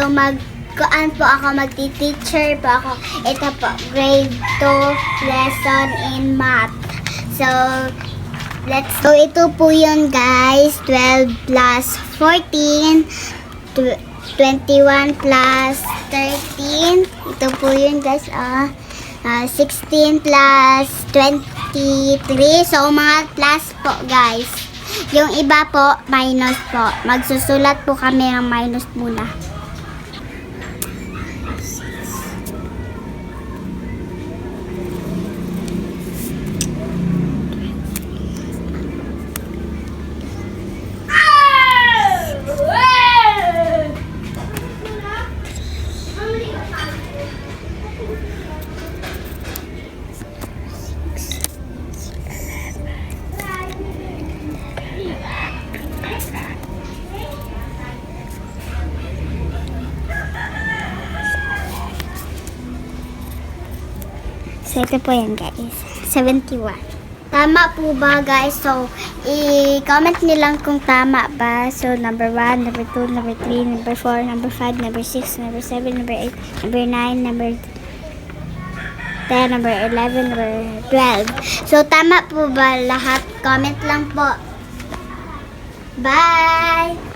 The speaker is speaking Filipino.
So, kuan po ako, magti-teacher po ako. Ito po, grade 2 lesson in math. So, so ito po yun guys, 12 plus 14, 21 plus 13. Ito po yun guys, 16 plus 23. So, mga plus po guys. Yung iba po, minus po. Magsusulat po kami ng minus muna. So, ito po yan guys. 71. Tama po ba guys? So, i-comment nilang kung tama ba. So, number 1, number 2, number 3, number 4, number 5, number 6, number 7, number 8, number 9, number 10, number 11, number 12. So, tama po ba lahat? Comment lang po. Bye!